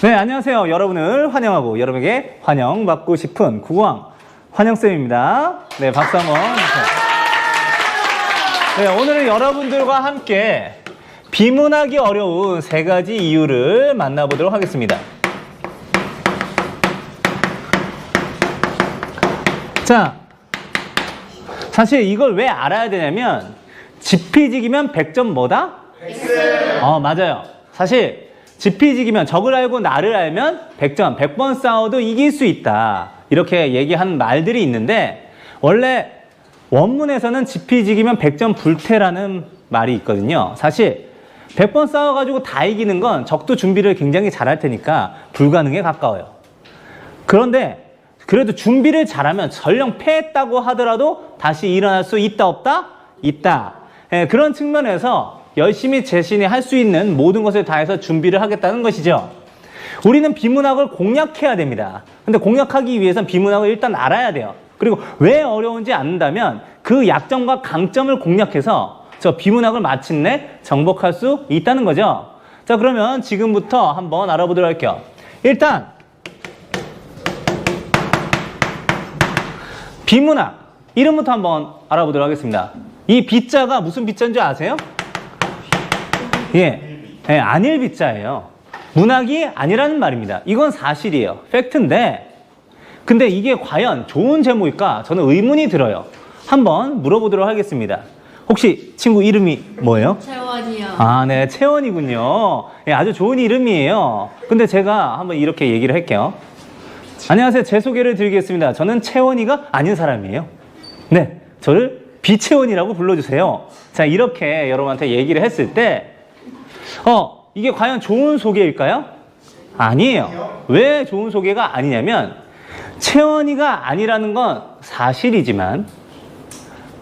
네, 안녕하세요. 여러분을 환영하고 여러분에게 환영받고 싶은 국어왕 환영쌤입니다. 네, 박수 한번 주세요. 네, 오늘은 여러분들과 함께 비문하기 어려운 3가지 이유를 만나보도록 하겠습니다. 자, 사실 이걸 왜 알아야 되냐면 지피지기면 100점 뭐다? X. 맞아요. 사실 지피지기면 적을 알고 나를 알면 100점, 100번 싸워도 이길 수 있다. 이렇게 얘기하는 말들이 있는데 원래 원문에서는 지피지기면 100점 불태라는 말이 있거든요. 사실 100번 싸워가지고 다 이기는 건 적도 준비를 굉장히 잘할 테니까 불가능에 가까워요. 그런데 그래도 준비를 잘하면 설령 패했다고 하더라도 다시 일어날 수 있다 없다? 있다. 그런 측면에서 열심히 자신이 할 수 있는 모든 것을 다해서 준비를 하겠다는 것이죠. 우리는 비문학을 공략해야 됩니다. 근데 공략하기 위해서는 비문학을 일단 알아야 돼요. 그리고 왜 어려운지 안다면 그 약점과 강점을 공략해서 저 비문학을 마침내 정복할 수 있다는 거죠. 자, 그러면 지금부터 한번 알아보도록 할게요. 일단 비문학 이름부터 한번 알아보도록 하겠습니다. 이 비자가 무슨 비자인 줄 아세요? 안일 비자예요. 문학이 아니라는 말입니다. 이건 사실이에요. 팩트인데 근데 이게 과연 좋은 제목일까? 저는 의문이 들어요. 한번 물어보도록 하겠습니다. 혹시 친구 이름이 뭐예요? 채원이요. 아, 네, 채원이군요. 아주 좋은 이름이에요. 근데 제가 한번 이렇게 얘기를 할게요. 안녕하세요. 제 소개를 드리겠습니다. 저는 채원이가 아닌 사람이에요. 네, 저를 비채원이라고 불러주세요. 자, 이렇게 여러분한테 얘기를 했을 때 이게 과연 좋은 소개일까요? 아니에요. 왜 좋은 소개가 아니냐면 채원이가 아니라는 건 사실이지만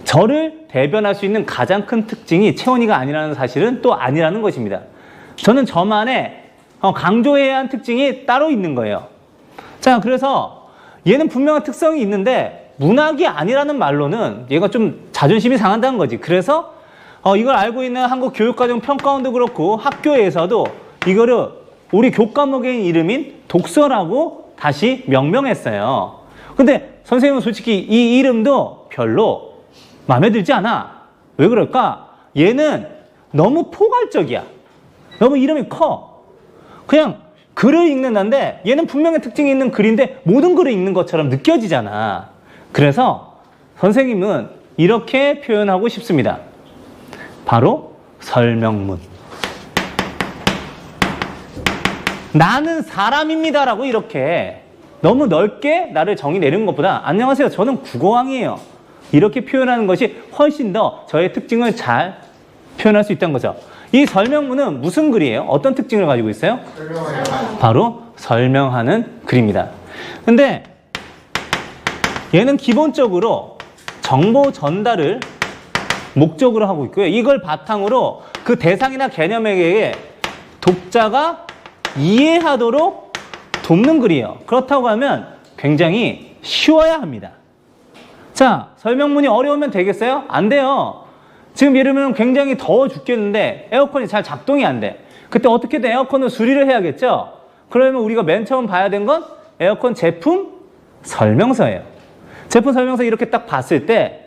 저를 대변할 수 있는 가장 큰 특징이 채원이가 아니라는 사실은 또 아니라는 것입니다. 저는 저만의 강조해야 한 특징이 따로 있는 거예요. 자, 그래서 얘는 분명한 특성이 있는데 문학이 아니라는 말로는 얘가 좀 자존심이 상한다는 거지. 그래서 이걸 알고 있는 한국교육과정평가원도 그렇고 학교에서도 이거를 우리 교과목의 이름인 독서라고 다시 명명했어요. 근데 선생님은 솔직히 이 이름도 별로 마음에 들지 않아. 왜 그럴까? 얘는 너무 포괄적이야. 너무 이름이 커. 그냥 글을 읽는다는데 얘는 분명히 특징이 있는 글인데 모든 글을 읽는 것처럼 느껴지잖아. 그래서 선생님은 이렇게 표현하고 싶습니다. 바로 설명문. 나는 사람입니다라고 이렇게 너무 넓게 나를 정의 내리는 것보다 안녕하세요. 저는 국어왕이에요. 이렇게 표현하는 것이 훨씬 더 저의 특징을 잘 표현할 수 있다는 거죠. 이 설명문은 무슨 글이에요? 어떤 특징을 가지고 있어요? 바로 설명하는 글입니다. 근데 얘는 기본적으로 정보 전달을 목적으로 하고 있고요. 이걸 바탕으로 그 대상이나 개념에게 독자가 이해하도록 돕는 글이에요. 그렇다고 하면 굉장히 쉬워야 합니다. 자, 설명문이 어려우면 되겠어요? 안 돼요. 지금 예를 들면 굉장히 더워 죽겠는데 에어컨이 잘 작동이 안 돼. 그때 어떻게든 에어컨을 수리를 해야겠죠? 그러면 우리가 맨 처음 봐야 된 건 에어컨 제품 설명서예요. 제품 설명서 이렇게 딱 봤을 때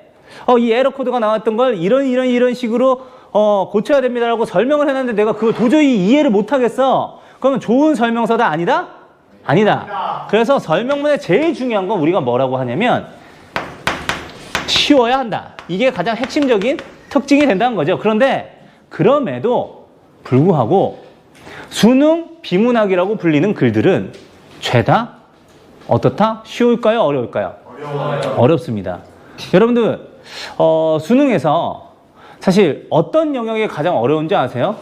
이 에러 코드가 나왔던 걸 이런 식으로 고쳐야 됩니다라고 설명을 해놨는데 내가 그걸 도저히 이해를 못하겠어. 그러면 좋은 설명서다? 아니다? 아니다. 그래서 설명문의 제일 중요한 건 우리가 뭐라고 하냐면 쉬워야 한다. 이게 가장 핵심적인 특징이 된다는 거죠. 그런데 그럼에도 불구하고 수능 비문학이라고 불리는 글들은 죄다 어떻다? 쉬울까요? 어려울까요? 어려워요. 어렵습니다. 여러분들 수능에서 사실 어떤 영역이 가장 어려운지 아세요?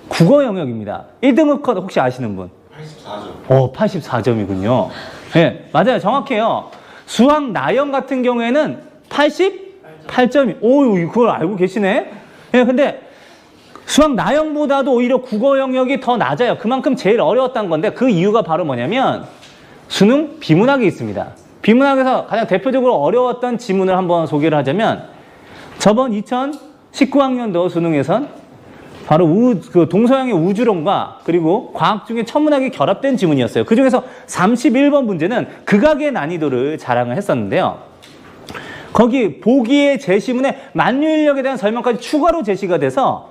국어 영역입니다. 1등급 컷 혹시 아시는 분? 84점. 84점이군요. 네, 맞아요. 정확해요. 수학 나형 같은 경우에는 88점이. 오, 그걸 알고 계시네? 네, 근데 수학 나형보다도 오히려 국어 영역이 더 낮아요. 그만큼 제일 어려웠다는 건데 그 이유가 바로 뭐냐면 수능 비문학이 있습니다. 비문학에서 가장 대표적으로 어려웠던 지문을 한번 소개를 하자면 저번 2019학년도 수능에선 바로 그 동서양의 우주론과 그리고 과학 중에 천문학이 결합된 지문이었어요. 그 중에서 31번 문제는 극악의 난이도를 자랑을 했었는데요. 거기 보기의 제시문에 만유인력에 대한 설명까지 추가로 제시가 돼서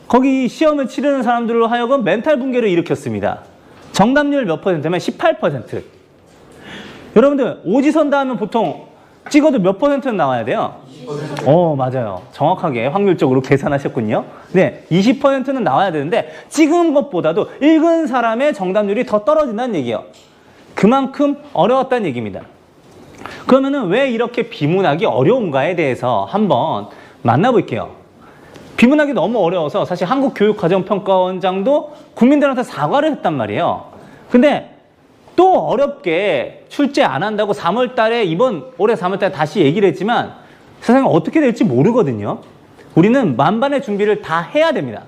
거기 시험을 치르는 사람들로 하여금 멘탈 붕괴를 일으켰습니다. 정답률 몇 퍼센트면 18%. 여러분들 오지선다 하면 보통 찍어도 몇 퍼센트는 나와야 돼요? 20%. 맞아요. 정확하게 확률적으로 계산하셨군요. 네, 20%는 나와야 되는데 찍은 것보다도 읽은 사람의 정답률이 더 떨어진다는 얘기예요. 그만큼 어려웠다는 얘기입니다. 그러면은 왜 이렇게 비문학이 어려운가에 대해서 한번 만나볼게요. 비문학이 너무 어려워서 사실 한국교육과정평가원장도 국민들한테 사과를 했단 말이에요. 근데 또 어렵게 출제 안 한다고 3월 달에 올해 3월 달에 다시 얘기를 했지만 세상에 어떻게 될지 모르거든요. 우리는 만반의 준비를 다 해야 됩니다.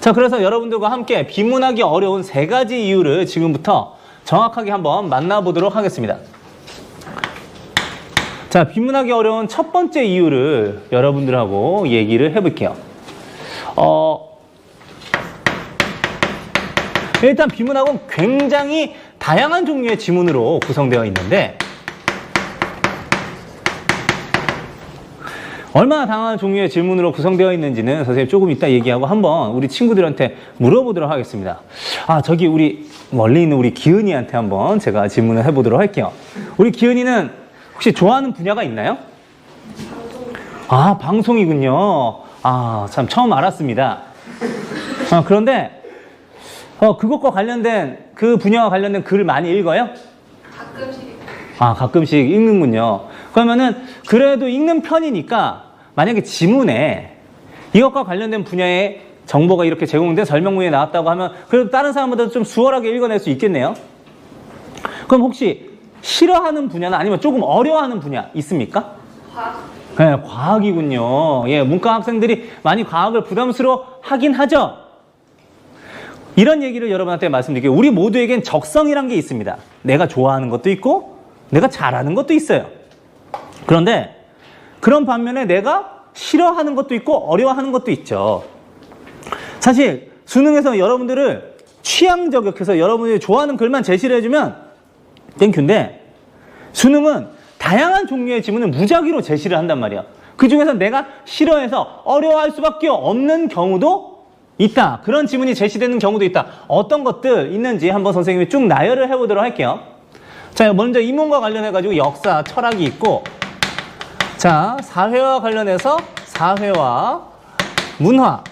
자, 그래서 여러분들과 함께 비문학이 어려운 3가지 이유를 지금부터 정확하게 한번 만나보도록 하겠습니다. 자, 비문학이 어려운 첫 번째 이유를 여러분들하고 얘기를 해볼게요. 일단 비문학은 굉장히 다양한 종류의 지문으로 구성되어 있는데 얼마나 다양한 종류의 질문으로 구성되어 있는지는 선생님 조금 이따 얘기하고 한번 우리 친구들한테 물어보도록 하겠습니다. 저기 우리 멀리 있는 우리 기은이한테 한번 제가 질문을 해보도록 할게요. 우리 기은이는 혹시 좋아하는 분야가 있나요? 방송이군요. 참 처음 알았습니다. 그런데 그것과 관련된 그 분야와 관련된 글을 많이 읽어요? 가끔씩. 가끔씩 읽는군요. 그러면은 그래도 읽는 편이니까 만약에 지문에 이것과 관련된 분야의 정보가 이렇게 제공된 설명문에 나왔다고 하면 그래도 다른 사람보다 좀 수월하게 읽어낼 수 있겠네요. 그럼 혹시 싫어하는 분야나 아니면 조금 어려워하는 분야 있습니까? 과학. 네, 과학이군요. 예, 문과 학생들이 많이 과학을 부담스러워 하긴 하죠. 이런 얘기를 여러분한테 말씀드릴게요. 우리 모두에겐 적성이란 게 있습니다. 내가 좋아하는 것도 있고 내가 잘하는 것도 있어요. 그런데 그런 반면에 내가 싫어하는 것도 있고 어려워하는 것도 있죠. 사실 수능에서 여러분들을 취향 저격해서 여러분이 좋아하는 글만 제시를 해주면 땡큐인데 수능은 다양한 종류의 지문을 무작위로 제시를 한단 말이야. 그 중에서 내가 싫어해서 어려워할 수밖에 없는 경우도 있다. 그런 지문이 제시되는 경우도 있다. 어떤 것들 있는지 한번 선생님이 쭉 나열을 해보도록 할게요. 자, 먼저 인문과 관련해가지고 역사, 철학이 있고, 자, 사회와 관련해서 사회와 문화,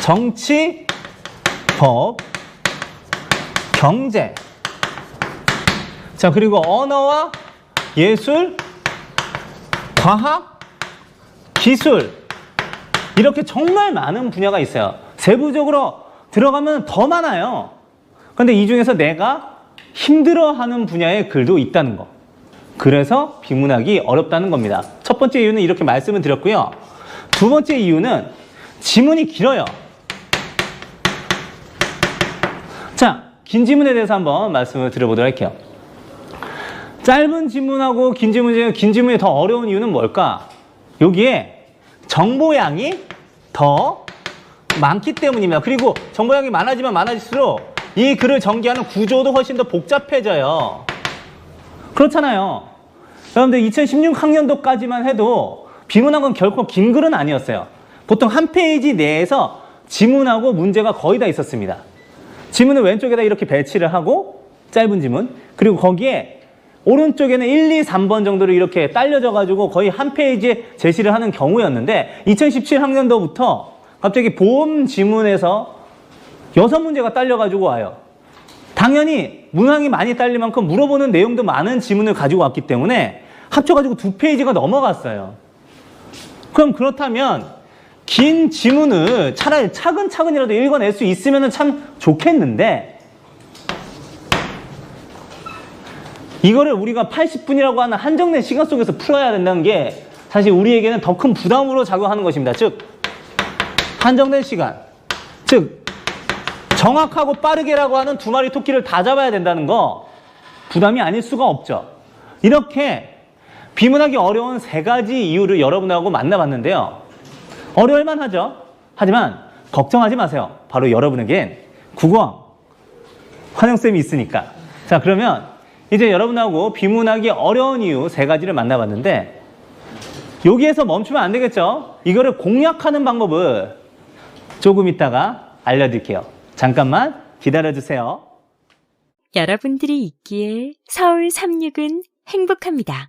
정치, 법, 경제, 자, 그리고 언어와 예술, 과학, 기술, 이렇게 정말 많은 분야가 있어요. 세부적으로 들어가면 더 많아요. 그런데 이 중에서 내가 힘들어하는 분야의 글도 있다는 거. 그래서 비문학이 어렵다는 겁니다. 첫 번째 이유는 이렇게 말씀을 드렸고요. 두 번째 이유는 지문이 길어요. 자, 긴 지문에 대해서 한번 말씀을 드려보도록 할게요. 짧은 지문하고 긴 지문 중에 긴 지문이 더 어려운 이유는 뭘까? 여기에 정보량이 더 많기 때문입니다. 그리고 정보량이 많아지면 많아질수록 이 글을 전개하는 구조도 훨씬 더 복잡해져요. 그렇잖아요. 여러분들 2016학년도까지만 해도 비문학은 결코 긴 글은 아니었어요. 보통 한 페이지 내에서 지문하고 문제가 거의 다 있었습니다. 지문을 왼쪽에다 이렇게 배치를 하고 짧은 지문, 그리고 거기에 오른쪽에는 1, 2, 3번 정도로 이렇게 딸려져 가지고 거의 한 페이지에 제시를 하는 경우였는데 2017학년도부터 갑자기 보험 지문에서 6문제가 딸려가지고 와요. 당연히 문항이 많이 딸릴 만큼 물어보는 내용도 많은 지문을 가지고 왔기 때문에 합쳐가지고 2페이지가 넘어갔어요. 그럼 그렇다면 긴 지문을 차라리 차근차근이라도 읽어낼 수 있으면 참 좋겠는데 이거를 우리가 80분이라고 하는 한정된 시간 속에서 풀어야 된다는 게 사실 우리에게는 더 큰 부담으로 작용하는 것입니다. 즉 한정된 시간, 즉 정확하고 빠르게라고 하는 2마리 토끼를 다 잡아야 된다는 거 부담이 아닐 수가 없죠. 이렇게 비문학이 어려운 3가지 이유를 여러분하고 만나봤는데요. 어려울만 하죠. 하지만 걱정하지 마세요. 바로 여러분에겐 국어왕 환영쌤이 있으니까. 자, 그러면 이제 여러분하고 비문하기 어려운 이유 3가지를 만나봤는데 여기에서 멈추면 안 되겠죠? 이거를 공략하는 방법을 조금 있다가 알려드릴게요. 잠깐만 기다려주세요. 여러분들이 있기에 서울 36은 행복합니다.